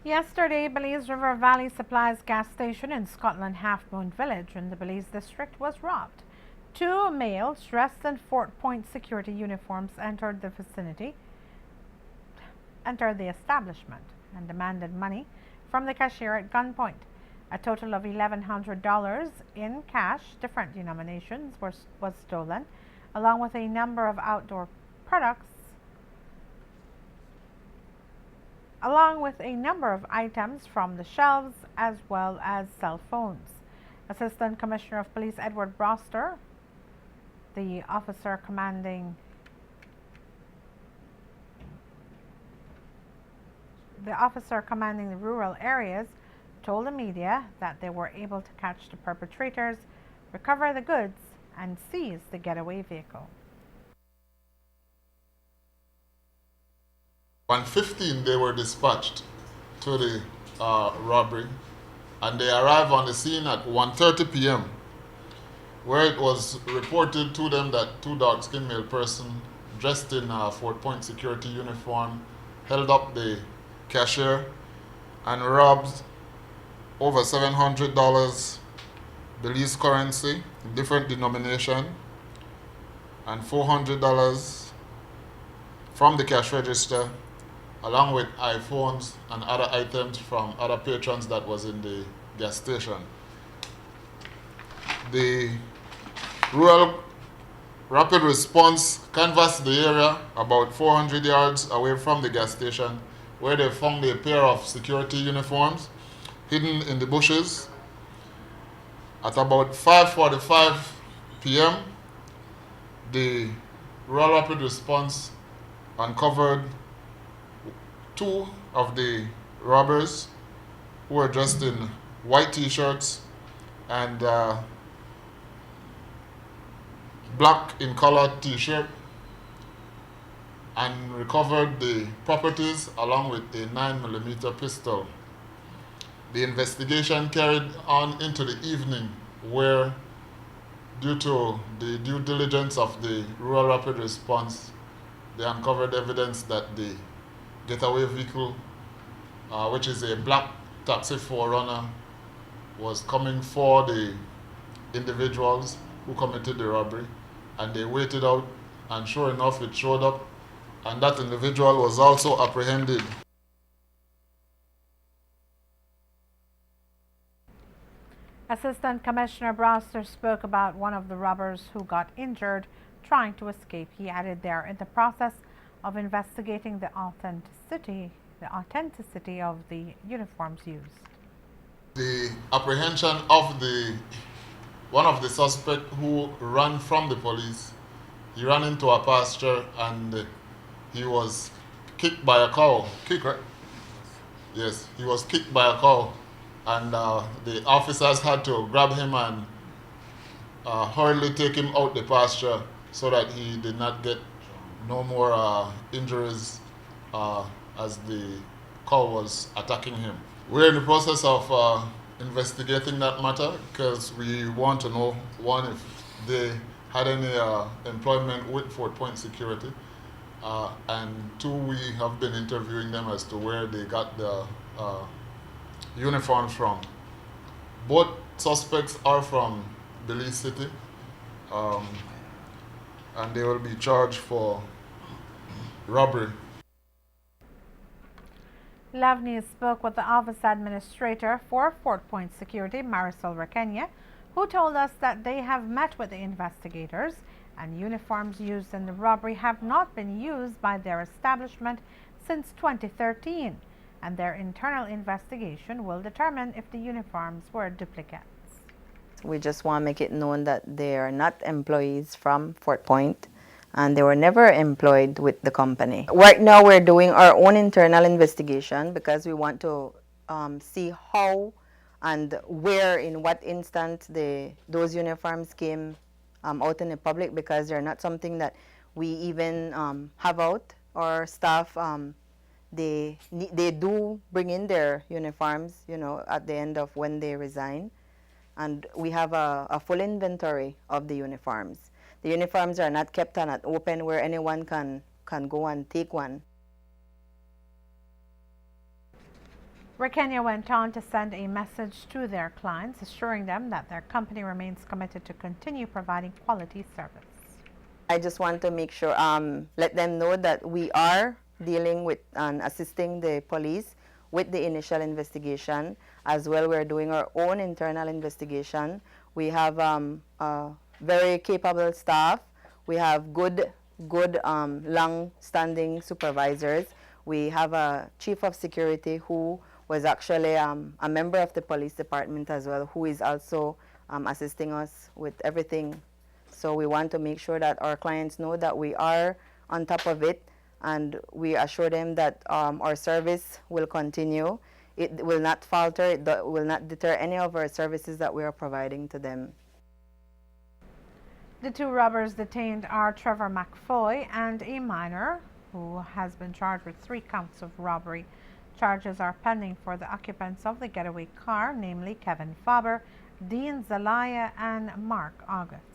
Yesterday, Belize River Valley Supplies gas station in Scotland Half Moon Village in the Belize District was robbed. Two males dressed in Fort Point security uniforms entered the establishment and demanded money from the cashier at gunpoint. A total of $1,100 in cash, different denominations, was stolen, along with a number of outdoor products, along with a number of items from the shelves as well as cell phones. Assistant Commissioner of Police Edward Broster, the officer commanding the rural areas, told the media that they were able to catch the perpetrators, recover the goods, and seize the getaway vehicle. 1:15 they were dispatched to the robbery, and they arrived on the scene at 1:30 p.m., where it was reported to them that two dark-skinned male persons dressed in a Fort Point security uniform held up the cashier and robbed over $700 Belize currency, different denomination, and $400 from the cash register, along with iPhones and other items from other patrons that was in the gas station. The Rural Rapid Response canvassed the area about 400 yards away from the gas station, where they found a pair of security uniforms hidden in the bushes. At about 5:45 p.m., the Rural Rapid Response uncovered two of the robbers who were dressed in white t-shirts and black in color t-shirt, and recovered the properties along with a 9mm pistol. The investigation carried on into the evening, where, due to the due diligence of the Rural Rapid Response, they uncovered evidence that the getaway vehicle, which is a black taxi 4Runner, was coming for the individuals who committed the robbery, and they waited out, and sure enough it showed up, and that individual was also apprehended. Assistant Commissioner Broster spoke about one of the robbers who got injured trying to escape. He added they are in the process of investigating the authenticity of the uniforms used. The apprehension of one of the suspects who ran from the police, he ran into a pasture and he was kicked by a cow. Kick, right? Yes, he was kicked by a cow, and the officers had to grab him and hurriedly take him out the pasture so that he did not get no more injuries as the cow was attacking him. We're in the process of investigating that matter because we want to know, one, if they had any employment with Fort Point Security, and two, we have been interviewing them as to where they got the uniforms from. Both suspects are from Belize City, and they will be charged for robbery. Lavnia spoke with the office administrator for Fort Point Security, Marisol Rakenya, who told us that they have met with the investigators and uniforms used in the robbery have not been used by their establishment since 2013, and their internal investigation will determine if the uniforms were duplicates. We just want to make it known that they are not employees from Fort Point, and they were never employed with the company. Right now we're doing our own internal investigation because we want to see how and where, in what instant those uniforms came out in the public, because they're not something that we even have out. Our staff, they do bring in their uniforms, at the end of when they resign. And we have a full inventory of the uniforms. The uniforms are not kept on an open where anyone can go and take one. Rekenya went on to send a message to their clients, assuring them that their company remains committed to continue providing quality service. I just want to make sure, let them know that we are dealing with and assisting the police with the initial investigation. As well, we're doing our own internal investigation. We have a very capable staff. We have good long-standing supervisors. We have a chief of security who was actually a member of the police department as well, who is also assisting us with everything. So we want to make sure that our clients know that we are on top of it, and we assure them that our service will continue. It will not falter, it will not deter any of our services that we are providing to them. The two robbers detained are Trevor McFoy and a minor who has been charged with 3 counts of robbery. Charges are pending for the occupants of the getaway car, namely Kevin Faber, Dean Zelaya, and Mark August.